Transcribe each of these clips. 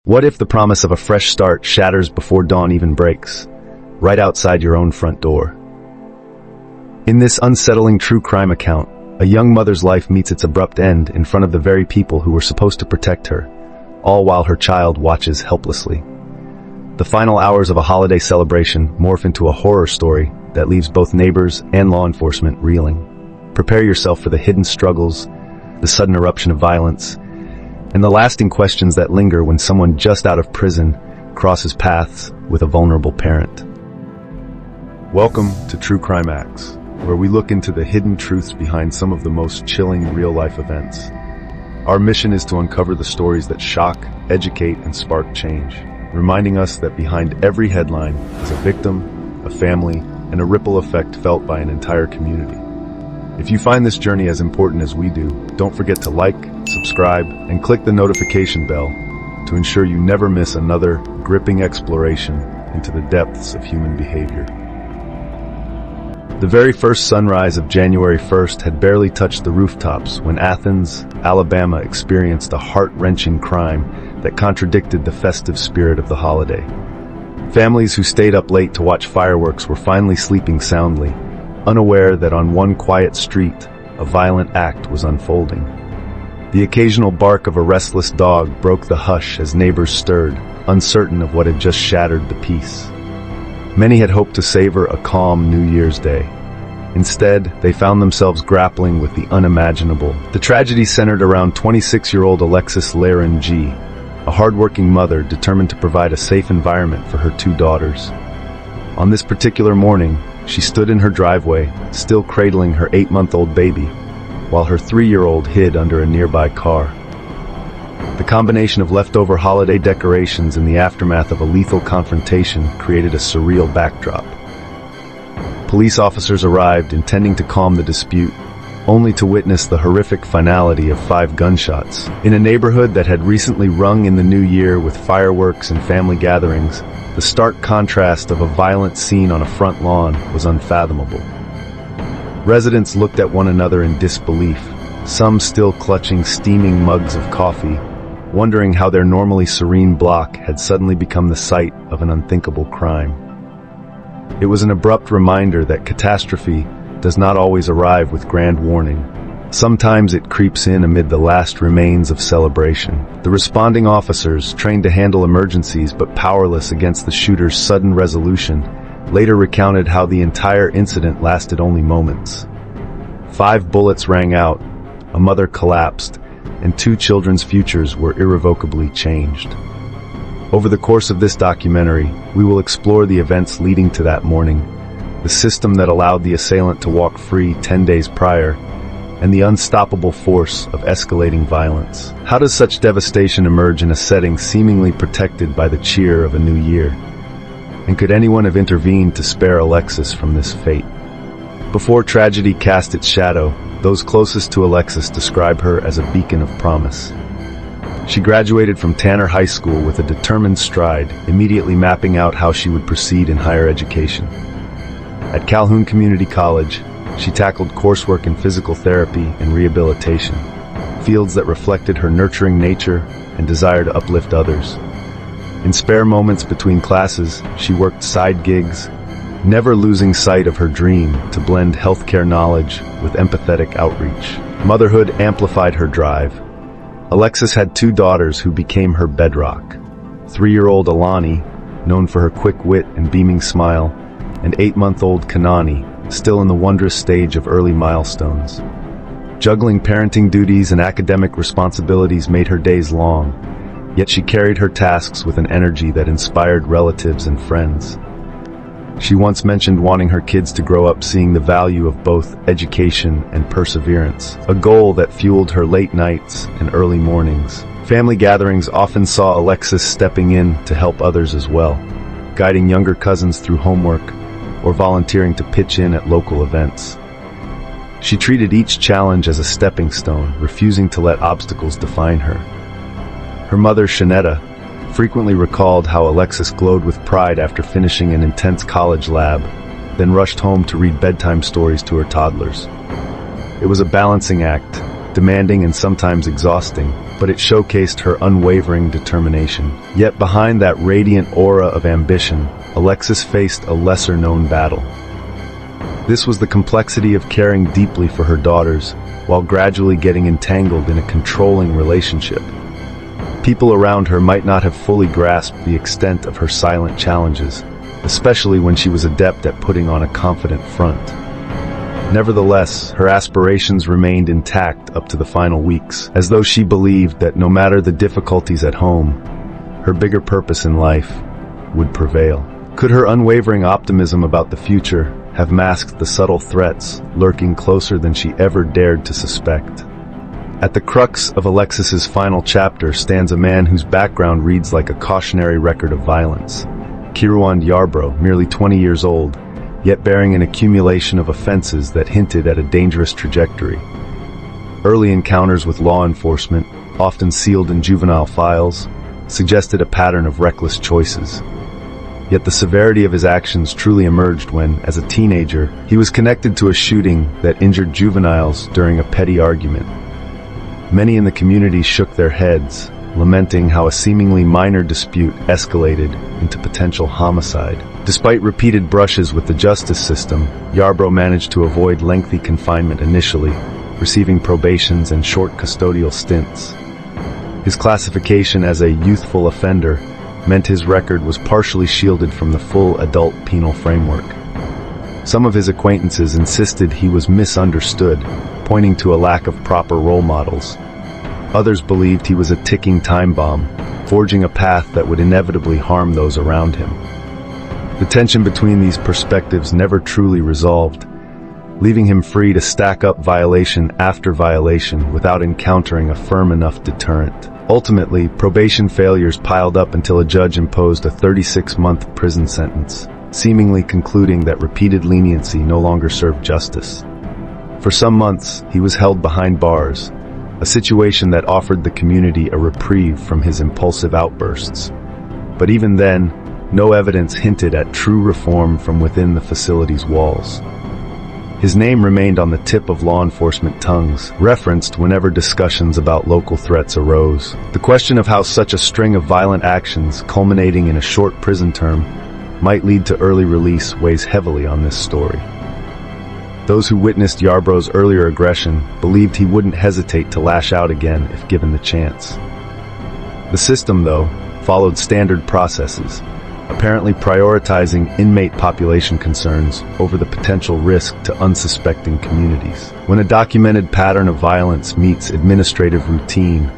What if the promise of a fresh start shatters before dawn even breaks, right outside your own front door? In this unsettling true crime account, a young mother's life meets its abrupt end in front of the very people who were supposed to protect her, all while her child watches helplessly. The final hours of a holiday celebration morph into a horror story that leaves both neighbors and law enforcement reeling. Prepare yourself for the hidden struggles, the sudden eruption of violence, and the lasting questions that linger when someone just out of prison crosses paths with a vulnerable parent. Welcome to True Crime Acts, where we look into the hidden truths behind some of the most chilling real-life events. Our mission is to uncover the stories that shock, educate, and spark change, reminding us that behind every headline is a victim, a family, and a ripple effect felt by an entire community. If you find this journey as important as we do, don't forget to like, subscribe, and click the notification bell to ensure you never miss another gripping exploration into the depths of human behavior. The very first sunrise of January 1st had barely touched the rooftops when Athens, Alabama experienced a heart-wrenching crime that contradicted the festive spirit of the holiday. Families who stayed up late to watch fireworks were finally sleeping soundly, unaware that on one quiet street, a violent act was unfolding. The occasional bark of a restless dog broke the hush as neighbors stirred, uncertain of what had just shattered the peace. Many had hoped to savor a calm New Year's Day. Instead, they found themselves grappling with the unimaginable. The tragedy centered around 26-year-old Alexis G, a hardworking mother determined to provide a safe environment for her two daughters. On this particular morning, she stood in her driveway, still cradling her 8-month-old baby, while her 3-year-old hid under a nearby car. The combination of leftover holiday decorations and the aftermath of a lethal confrontation created a surreal backdrop. Police officers arrived intending to calm the dispute, only to witness the horrific finality of 5 gunshots. In a neighborhood that had recently rung in the new year with fireworks and family gatherings, the stark contrast of a violent scene on a front lawn was unfathomable. Residents looked at one another in disbelief, some still clutching steaming mugs of coffee, wondering how their normally serene block had suddenly become the site of an unthinkable crime. It was an abrupt reminder that catastrophe does not always arrive with grand warning. Sometimes it creeps in amid the last remains of celebration. The responding officers, trained to handle emergencies but powerless against the shooter's sudden resolution, later recounted how the entire incident lasted only moments. 5 bullets rang out, a mother collapsed, and 2 children's futures were irrevocably changed. Over the course of this documentary, we will explore the events leading to that morning, the system that allowed the assailant to walk free 10 days prior, and the unstoppable force of escalating violence. How does such devastation emerge in a setting seemingly protected by the cheer of a new year? And could anyone have intervened to spare Alexis from this fate? Before tragedy cast its shadow, those closest to Alexis describe her as a beacon of promise. She graduated from Tanner High School with a determined stride, immediately mapping out how she would proceed in higher education. At Calhoun Community College, she tackled coursework in physical therapy and rehabilitation, fields that reflected her nurturing nature and desire to uplift others. In spare moments between classes, she worked side gigs, never losing sight of her dream to blend healthcare knowledge with empathetic outreach. Motherhood amplified her drive. Alexis had 2 daughters who became her bedrock. 3-year-old Alani, known for her quick wit and beaming smile, and 8-month-old Kanani, still in the wondrous stage of early milestones. Juggling parenting duties and academic responsibilities made her days long, yet she carried her tasks with an energy that inspired relatives and friends. She once mentioned wanting her kids to grow up seeing the value of both education and perseverance, a goal that fueled her late nights and early mornings. Family gatherings often saw Alexis stepping in to help others as well, guiding younger cousins through homework or volunteering to pitch in at local events. She treated each challenge as a stepping stone, refusing to let obstacles define her. Her mother, Shanetta, frequently recalled how Alexis glowed with pride after finishing an intense college lab, then rushed home to read bedtime stories to her toddlers. It was a balancing act, demanding and sometimes exhausting, but it showcased her unwavering determination. Yet behind that radiant aura of ambition, Alexis faced a lesser-known battle. This was the complexity of caring deeply for her daughters, while gradually getting entangled in a controlling relationship. People around her might not have fully grasped the extent of her silent challenges, especially when she was adept at putting on a confident front. Nevertheless, her aspirations remained intact up to the final weeks, as though she believed that no matter the difficulties at home, her bigger purpose in life would prevail. Could her unwavering optimism about the future have masked the subtle threats lurking closer than she ever dared to suspect? At the crux of Alexis's final chapter stands a man whose background reads like a cautionary record of violence. Kiruan Yarbrough, merely 20 years old, yet bearing an accumulation of offenses that hinted at a dangerous trajectory. Early encounters with law enforcement, often sealed in juvenile files, suggested a pattern of reckless choices. Yet the severity of his actions truly emerged when, as a teenager, he was connected to a shooting that injured juveniles during a petty argument. Many in the community shook their heads, lamenting how a seemingly minor dispute escalated into potential homicide. Despite repeated brushes with the justice system, Yarbrough managed to avoid lengthy confinement initially, receiving probations and short custodial stints. His classification as a youthful offender meant his record was partially shielded from the full adult penal framework. Some of his acquaintances insisted he was misunderstood, pointing to a lack of proper role models. Others believed he was a ticking time bomb, forging a path that would inevitably harm those around him. The tension between these perspectives never truly resolved, leaving him free to stack up violation after violation without encountering a firm enough deterrent. Ultimately, probation failures piled up until a judge imposed a 36-month prison sentence, seemingly concluding that repeated leniency no longer served justice. For some months, he was held behind bars, a situation that offered the community a reprieve from his impulsive outbursts. But even then, no evidence hinted at true reform from within the facility's walls. His name remained on the tip of law enforcement tongues, referenced whenever discussions about local threats arose. The question of how such a string of violent actions, culminating in a short prison term, might lead to early release weighs heavily on this story. Those who witnessed Yarbrough's earlier aggression believed he wouldn't hesitate to lash out again if given the chance. The system, though, followed standard processes, apparently prioritizing inmate population concerns over the potential risk to unsuspecting communities. When a documented pattern of violence meets administrative routine,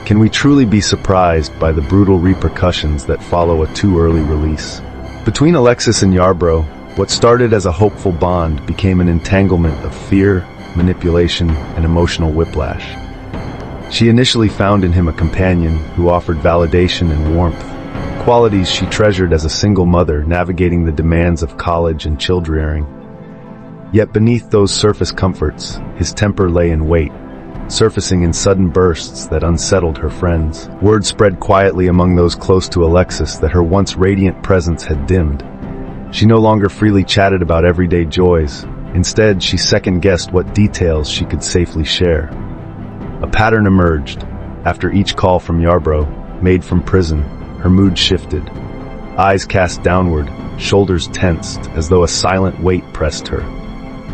can we truly be surprised by the brutal repercussions that follow a too early release? Between Alexis and Yarbrough, what started as a hopeful bond became an entanglement of fear, manipulation, and emotional whiplash. She initially found in him a companion who offered validation and warmth, qualities she treasured as a single mother navigating the demands of college and child-rearing. Yet beneath those surface comforts, his temper lay in wait, surfacing in sudden bursts that unsettled her friends. Word spread quietly among those close to Alexis that her once radiant presence had dimmed. She no longer freely chatted about everyday joys. Instead, she second-guessed what details she could safely share. A pattern emerged. After each call from Yarbrough, made from prison, her mood shifted. Eyes cast downward, shoulders tensed, as though a silent weight pressed her.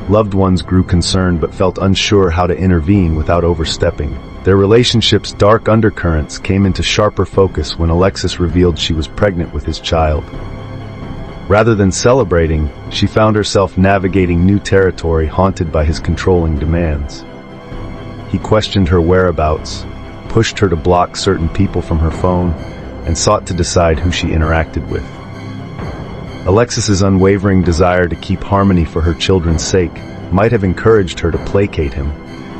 Loved ones grew concerned but felt unsure how to intervene without overstepping. Their relationship's dark undercurrents came into sharper focus when Alexis revealed she was pregnant with his child. Rather than celebrating, she found herself navigating new territory haunted by his controlling demands. He questioned her whereabouts, pushed her to block certain people from her phone, and sought to decide who she interacted with. Alexis's unwavering desire to keep harmony for her children's sake might have encouraged her to placate him,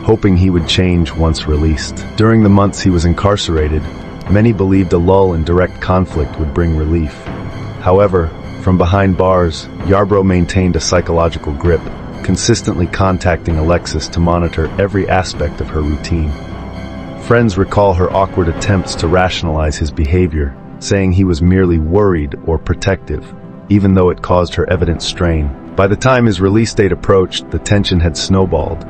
hoping he would change once released. During the months he was incarcerated, many believed a lull in direct conflict would bring relief. However, from behind bars, Yarbrough maintained a psychological grip, consistently contacting Alexis to monitor every aspect of her routine. Friends recall her awkward attempts to rationalize his behavior, saying he was merely worried or protective, even though it caused her evident strain. By the time his release date approached, the tension had snowballed.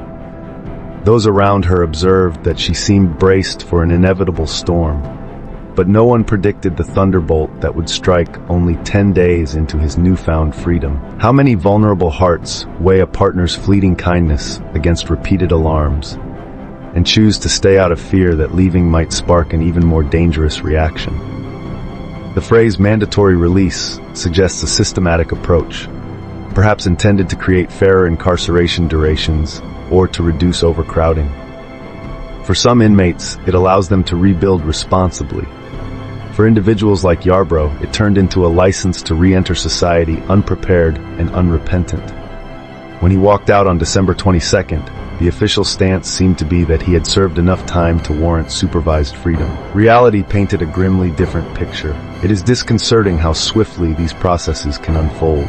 Those around her observed that she seemed braced for an inevitable storm, but no one predicted the thunderbolt that would strike only 10 days into his newfound freedom. How many vulnerable hearts weigh a partner's fleeting kindness against repeated alarms, and choose to stay out of fear that leaving might spark an even more dangerous reaction? The phrase mandatory release suggests a systematic approach, perhaps intended to create fairer incarceration durations or to reduce overcrowding. For some inmates, it allows them to rebuild responsibly. For individuals like Yarbrough, it turned into a license to re-enter society unprepared and unrepentant. When he walked out on December 22nd, the official stance seemed to be that he had served enough time to warrant supervised freedom. Reality painted a grimly different picture. It is disconcerting how swiftly these processes can unfold.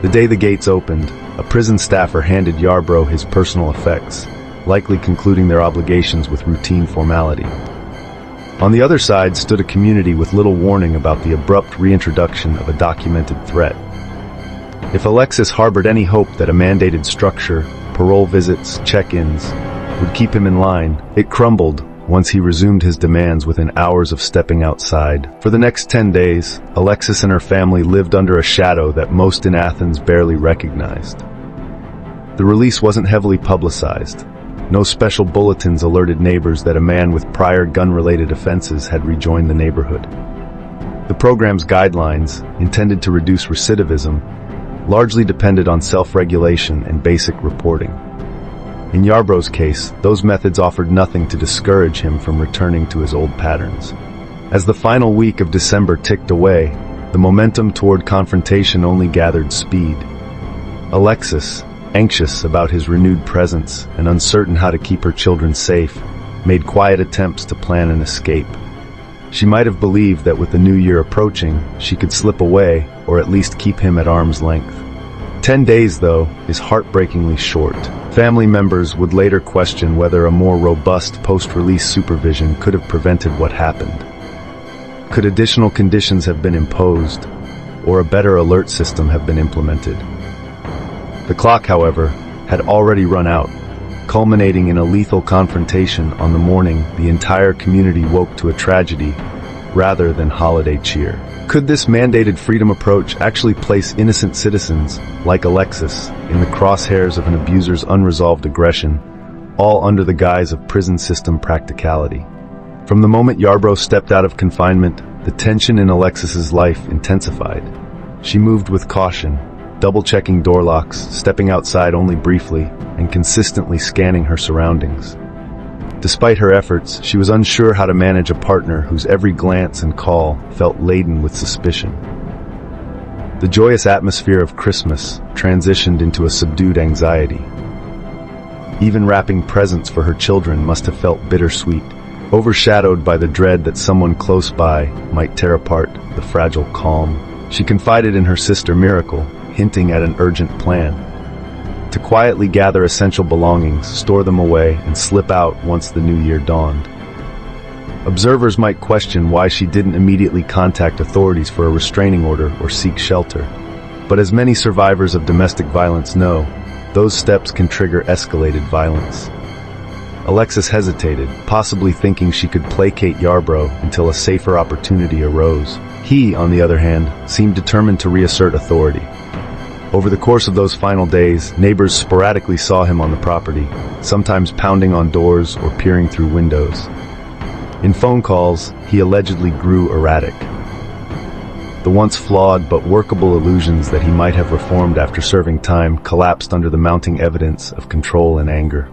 The day the gates opened, a prison staffer handed Yarbrough his personal effects, likely concluding their obligations with routine formality. On the other side stood a community with little warning about the abrupt reintroduction of a documented threat. If Alexis harbored any hope that a mandated structure, parole visits, check-ins, would keep him in line, it crumbled once he resumed his demands within hours of stepping outside. For the next 10 days, Alexis and her family lived under a shadow that most in Athens barely recognized. The release wasn't heavily publicized. No special bulletins alerted neighbors that a man with prior gun-related offenses had rejoined the neighborhood. The program's guidelines, intended to reduce recidivism, largely depended on self-regulation and basic reporting. In Yarbrough's case, those methods offered nothing to discourage him from returning to his old patterns. As the final week of December ticked away, the momentum toward confrontation only gathered speed. Alexis, anxious about his renewed presence and uncertain how to keep her children safe, made quiet attempts to plan an escape. She might have believed that with the new year approaching, she could slip away or at least keep him at arm's length. 10 days, though, is heartbreakingly short. Family members would later question whether a more robust post-release supervision could have prevented what happened. Could additional conditions have been imposed, or a better alert system have been implemented? The clock, however, had already run out, culminating in a lethal confrontation on the morning the entire community woke to a tragedy rather than holiday cheer. Could this mandated freedom approach actually place innocent citizens, like Alexis, in the crosshairs of an abuser's unresolved aggression, all under the guise of prison system practicality? From the moment Yarbrough stepped out of confinement, the tension in Alexis's life intensified. She moved with caution, double-checking door locks, stepping outside only briefly, and consistently scanning her surroundings. Despite her efforts, she was unsure how to manage a partner whose every glance and call felt laden with suspicion. The joyous atmosphere of Christmas transitioned into a subdued anxiety. Even wrapping presents for her children must have felt bittersweet, overshadowed by the dread that someone close by might tear apart the fragile calm. She confided in her sister Miracle, hinting at an urgent plan. To quietly gather essential belongings, store them away, and slip out once the new year dawned. Observers might question why she didn't immediately contact authorities for a restraining order or seek shelter. But as many survivors of domestic violence know, those steps can trigger escalated violence. Alexis hesitated, possibly thinking she could placate Yarbrough until a safer opportunity arose. He, on the other hand, seemed determined to reassert authority. Over the course of those final days, neighbors sporadically saw him on the property, sometimes pounding on doors or peering through windows. In phone calls, he allegedly grew erratic. The once flawed but workable illusions that he might have reformed after serving time collapsed under the mounting evidence of control and anger.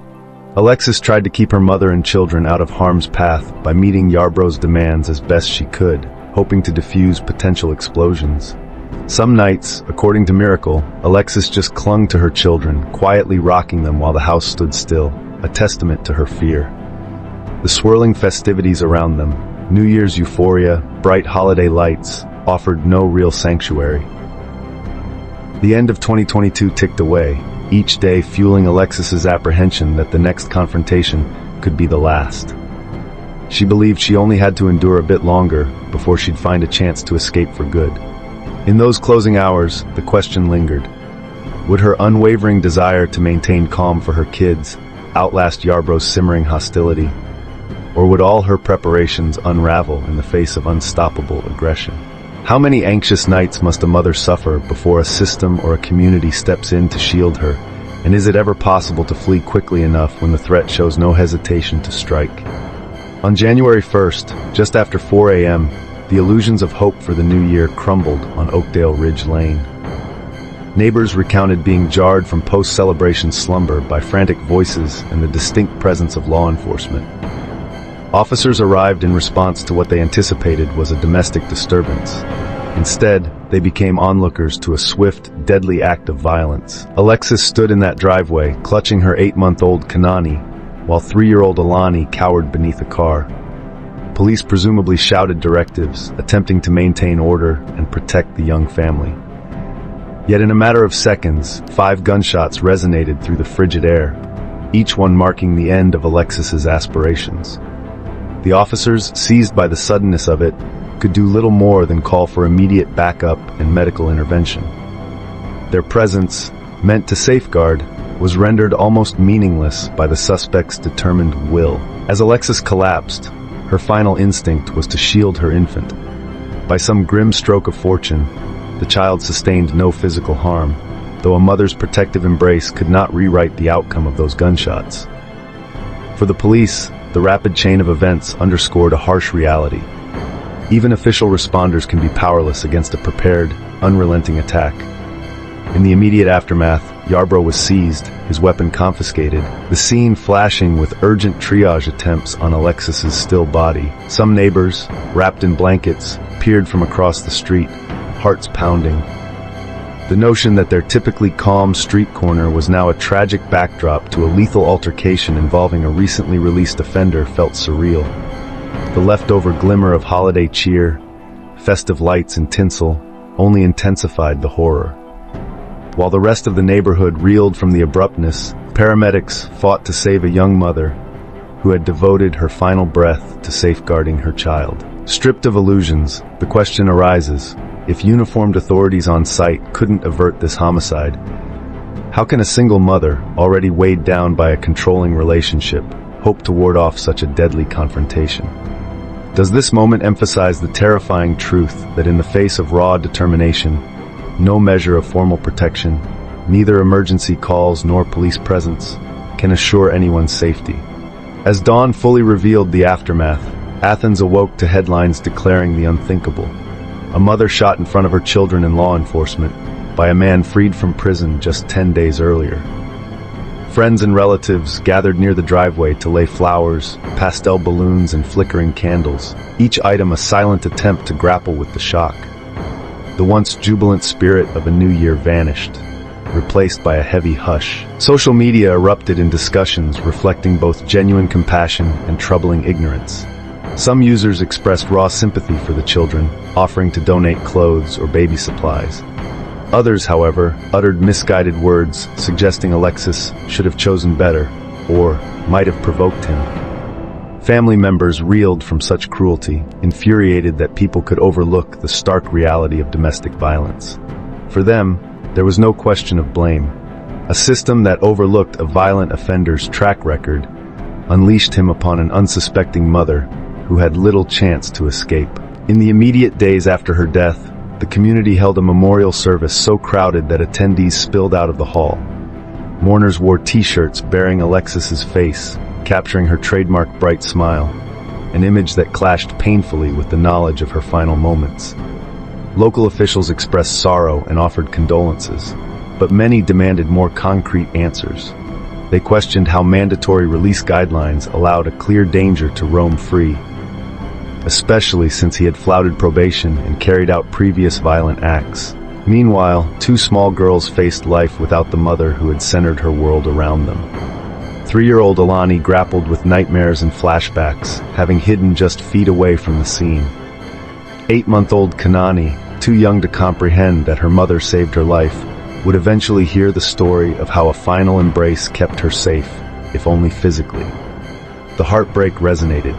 Alexis tried to keep her mother and children out of harm's path by meeting Yarbrough's demands as best she could, hoping to defuse potential explosions. Some nights, according to Miracle, Alexis just clung to her children, quietly rocking them while the house stood still, a testament to her fear. The swirling festivities around them, New Year's euphoria, bright holiday lights, offered no real sanctuary. The end of 2022 ticked away, each day fueling Alexis's apprehension that the next confrontation could be the last. She believed she only had to endure a bit longer before she'd find a chance to escape for good. In those closing hours, the question lingered. Would her unwavering desire to maintain calm for her kids outlast Yarbrough's simmering hostility? Or would all her preparations unravel in the face of unstoppable aggression? How many anxious nights must a mother suffer before a system or a community steps in to shield her? And is it ever possible to flee quickly enough when the threat shows no hesitation to strike? On January 1st, just after 4 a.m., the illusions of hope for the new year crumbled on Oakdale Ridge Lane. Neighbors recounted being jarred from post-celebration slumber by frantic voices and the distinct presence of law enforcement. Officers arrived in response to what they anticipated was a domestic disturbance. Instead, they became onlookers to a swift, deadly act of violence. Alexis stood in that driveway, clutching her 8-month-old Kanani, while 3-year-old Alani cowered beneath a car. Police presumably shouted directives, attempting to maintain order and protect the young family. Yet in a matter of seconds, 5 gunshots resonated through the frigid air, each one marking the end of Alexis's aspirations. The officers, seized by the suddenness of it, could do little more than call for immediate backup and medical intervention. Their presence, meant to safeguard, was rendered almost meaningless by the suspect's determined will. As Alexis collapsed, her final instinct was to shield her infant. By some grim stroke of fortune, the child sustained no physical harm, though a mother's protective embrace could not rewrite the outcome of those gunshots. For the police, the rapid chain of events underscored a harsh reality. Even official responders can be powerless against a prepared, unrelenting attack. In the immediate aftermath, Yarbrough was seized, his weapon confiscated, the scene flashing with urgent triage attempts on Alexis's still body. Some neighbors, wrapped in blankets, peered from across the street, hearts pounding. The notion that their typically calm street corner was now a tragic backdrop to a lethal altercation involving a recently released offender felt surreal. The leftover glimmer of holiday cheer, festive lights and tinsel, only intensified the horror. While the rest of the neighborhood reeled from the abruptness, paramedics fought to save a young mother who had devoted her final breath to safeguarding her child. Stripped of illusions, the question arises, if uniformed authorities on site couldn't avert this homicide, how can a single mother, already weighed down by a controlling relationship, hope to ward off such a deadly confrontation? Does this moment emphasize the terrifying truth that in the face of raw determination, no measure of formal protection, neither emergency calls nor police presence, can assure anyone's safety? As dawn fully revealed the aftermath, Athens awoke to headlines declaring the unthinkable. A mother shot in front of her children and law enforcement by a man freed from prison just 10 days earlier. Friends and relatives gathered near the driveway to lay flowers, pastel balloons, and flickering candles, each item a silent attempt to grapple with the shock. The once jubilant spirit of a new year vanished, replaced by a heavy hush. Social media erupted in discussions reflecting both genuine compassion and troubling ignorance. Some users expressed raw sympathy for the children, offering to donate clothes or baby supplies. Others, however, uttered misguided words suggesting Alexis should have chosen better, or might have provoked him. Family members reeled from such cruelty, infuriated that people could overlook the stark reality of domestic violence. For them, there was no question of blame. A system that overlooked a violent offender's track record unleashed him upon an unsuspecting mother who had little chance to escape. In the immediate days after her death, the community held a memorial service so crowded that attendees spilled out of the hall. Mourners wore t-shirts bearing Alexis's face, capturing her trademark bright smile, an image that clashed painfully with the knowledge of her final moments. Local officials expressed sorrow and offered condolences, but many demanded more concrete answers. They questioned how mandatory release guidelines allowed a clear danger to roam free, especially since he had flouted probation and carried out previous violent acts. Meanwhile, 2 small girls faced life without the mother who had centered her world around them. 3-year-old Alani grappled with nightmares and flashbacks, having hidden just feet away from the scene. 8-month-old Kanani, too young to comprehend that her mother saved her life, would eventually hear the story of how a final embrace kept her safe, if only physically. The heartbreak resonated.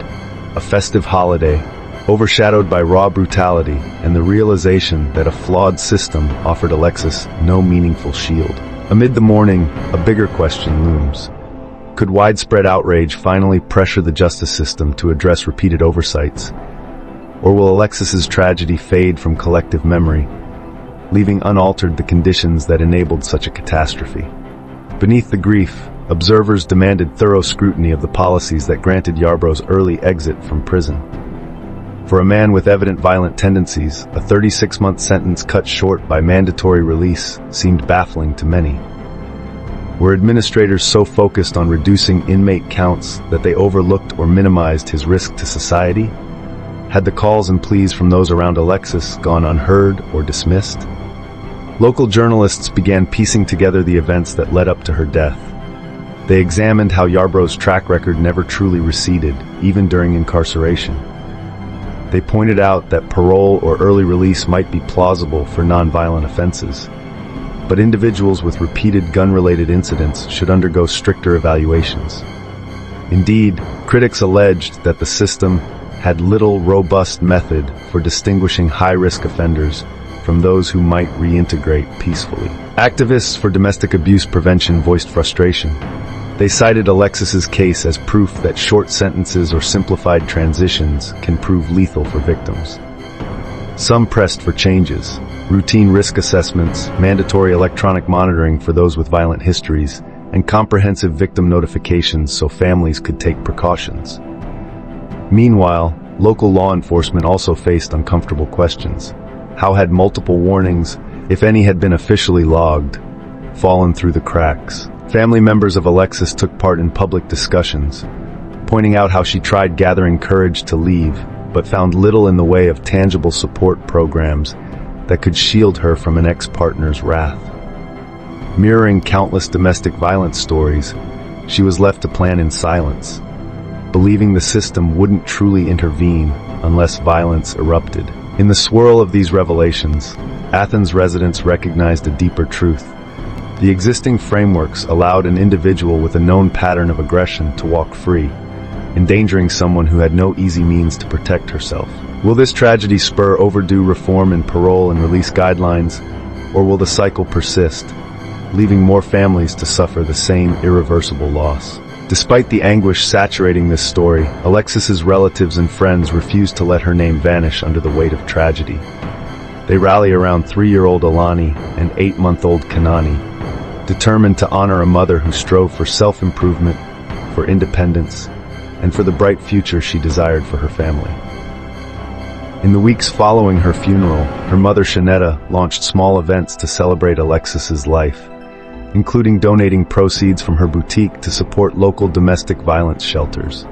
A festive holiday, overshadowed by raw brutality and the realization that a flawed system offered Alexis no meaningful shield. Amid the mourning, a bigger question looms. Could widespread outrage finally pressure the justice system to address repeated oversights? Or will Alexis's tragedy fade from collective memory, leaving unaltered the conditions that enabled such a catastrophe? Beneath the grief, observers demanded thorough scrutiny of the policies that granted Yarbrough's early exit from prison. For a man with evident violent tendencies, a 36-month sentence cut short by mandatory release seemed baffling to many. Were administrators so focused on reducing inmate counts that they overlooked or minimized his risk to society? Had the calls and pleas from those around Alexis gone unheard or dismissed? Local journalists began piecing together the events that led up to her death. They examined how Yarbrough's track record never truly receded, even during incarceration. They pointed out that parole or early release might be plausible for nonviolent offenses, but individuals with repeated gun-related incidents should undergo stricter evaluations. Indeed, critics alleged that the system had little robust method for distinguishing high-risk offenders from those who might reintegrate peacefully. Activists for domestic abuse prevention voiced frustration. They cited Alexis's case as proof that short sentences or simplified transitions can prove lethal for victims. Some pressed for changes: routine risk assessments, mandatory electronic monitoring for those with violent histories, and comprehensive victim notifications so families could take precautions. Meanwhile, local law enforcement also faced uncomfortable questions. How had multiple warnings, if any had been officially logged, fallen through the cracks? Family members of Alexis took part in public discussions, pointing out how she tried gathering courage to leave, but found little in the way of tangible support programs that could shield her from an ex-partner's wrath. Mirroring countless domestic violence stories, she was left to plan in silence, believing the system wouldn't truly intervene unless violence erupted. In the swirl of these revelations, Athens residents recognized a deeper truth. The existing frameworks allowed an individual with a known pattern of aggression to walk free, endangering someone who had no easy means to protect herself. Will this tragedy spur overdue reform in parole and release guidelines, or will the cycle persist, leaving more families to suffer the same irreversible loss? Despite the anguish saturating this story, Alexis's relatives and friends refuse to let her name vanish under the weight of tragedy. They rally around 3-year-old Alani and 8-month-old Kanani, determined to honor a mother who strove for self-improvement, for independence, and for the bright future she desired for her family. In the weeks following her funeral, her mother Shanetta launched small events to celebrate Alexis's life, including donating proceeds from her boutique to support local domestic violence shelters.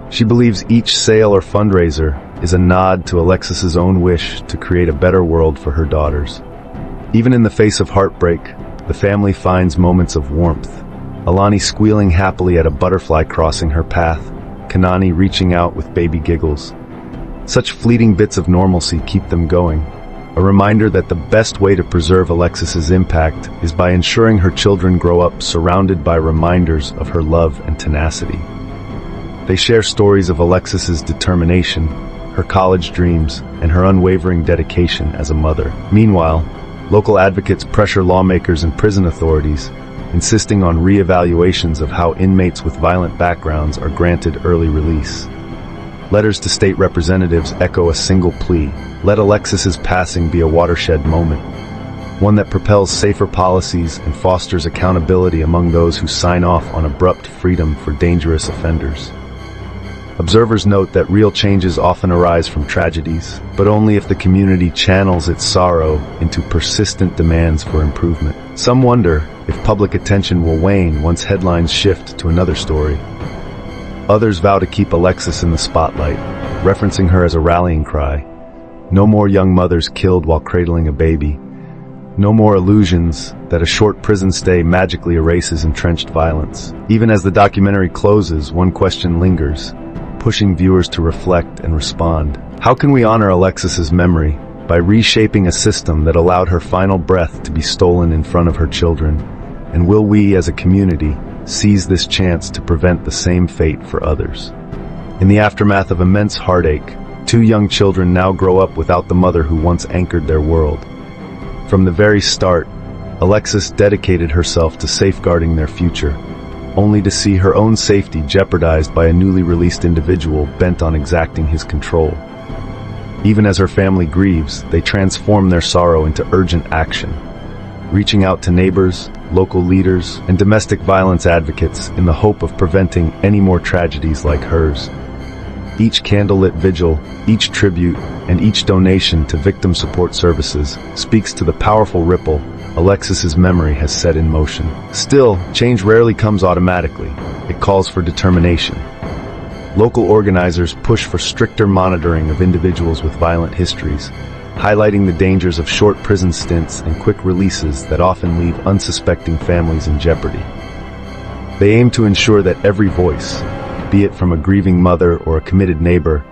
She believes each sale or fundraiser is a nod to Alexis's own wish to create a better world for her daughters. Even in the face of heartbreak, the family finds moments of warmth. Alani squealing happily at a butterfly crossing her path, Kanani reaching out with baby giggles. Such fleeting bits of normalcy keep them going, a reminder that the best way to preserve Alexis's impact is by ensuring her children grow up surrounded by reminders of her love and tenacity. They share stories of Alexis's determination, her college dreams, and her unwavering dedication as a mother. Meanwhile, local advocates pressure lawmakers and prison authorities, insisting on re-evaluations of how inmates with violent backgrounds are granted early release. Letters to state representatives echo a single plea: let Alexis's passing be a watershed moment, one that propels safer policies and fosters accountability among those who sign off on abrupt freedom for dangerous offenders. Observers note that real changes often arise from tragedies, but only if the community channels its sorrow into persistent demands for improvement. Some wonder if public attention will wane once headlines shift to another story. Others vow to keep Alexis in the spotlight, referencing her as a rallying cry. No more young mothers killed while cradling a baby. No more illusions that a short prison stay magically erases entrenched violence. Even as the documentary closes, one question lingers, pushing viewers to reflect and respond. How can we honor Alexis's memory? By reshaping a system that allowed her final breath to be stolen in front of her children. And will we, as a community, seize this chance to prevent the same fate for others? In the aftermath of immense heartache, 2 young children now grow up without the mother who once anchored their world. From the very start, Alexis dedicated herself to safeguarding their future, only to see her own safety jeopardized by a newly released individual bent on exacting his control. Even as her family grieves, they transform their sorrow into urgent action, reaching out to neighbors, local leaders, and domestic violence advocates in the hope of preventing any more tragedies like hers. Each candlelit vigil, each tribute, and each donation to victim support services speaks to the powerful ripple Alexis's memory has set in motion. Still, change rarely comes automatically. It calls for determination. Local organizers push for stricter monitoring of individuals with violent histories, highlighting the dangers of short prison stints and quick releases that often leave unsuspecting families in jeopardy. They aim to ensure that every voice, be it from a grieving mother or a committed neighbor,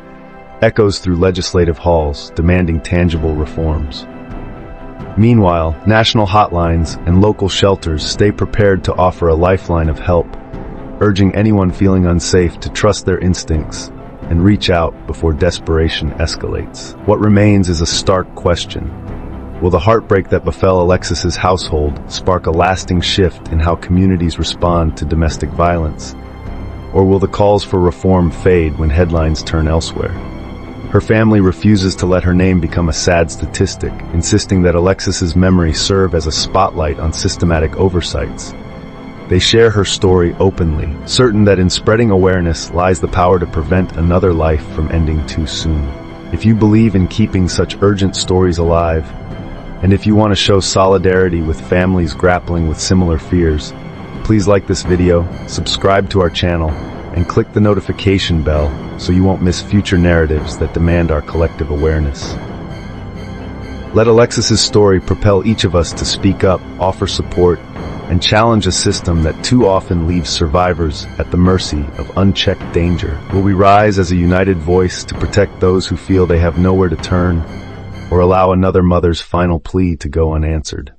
echoes through legislative halls demanding tangible reforms. Meanwhile, national hotlines and local shelters stay prepared to offer a lifeline of help, urging anyone feeling unsafe to trust their instincts and reach out before desperation escalates. What remains is a stark question. Will the heartbreak that befell Alexis's household spark a lasting shift in how communities respond to domestic violence? Or will the calls for reform fade when headlines turn elsewhere? Her family refuses to let her name become a sad statistic, insisting that Alexis's memory serve as a spotlight on systematic oversights. They share her story openly, certain that in spreading awareness lies the power to prevent another life from ending too soon. If you believe in keeping such urgent stories alive, and if you want to show solidarity with families grappling with similar fears, please like this video, subscribe to our channel, and click the notification bell so you won't miss future narratives that demand our collective awareness. Let Alexis's story propel each of us to speak up, offer support, and challenge a system that too often leaves survivors at the mercy of unchecked danger. Will we rise as a united voice to protect those who feel they have nowhere to turn, or allow another mother's final plea to go unanswered?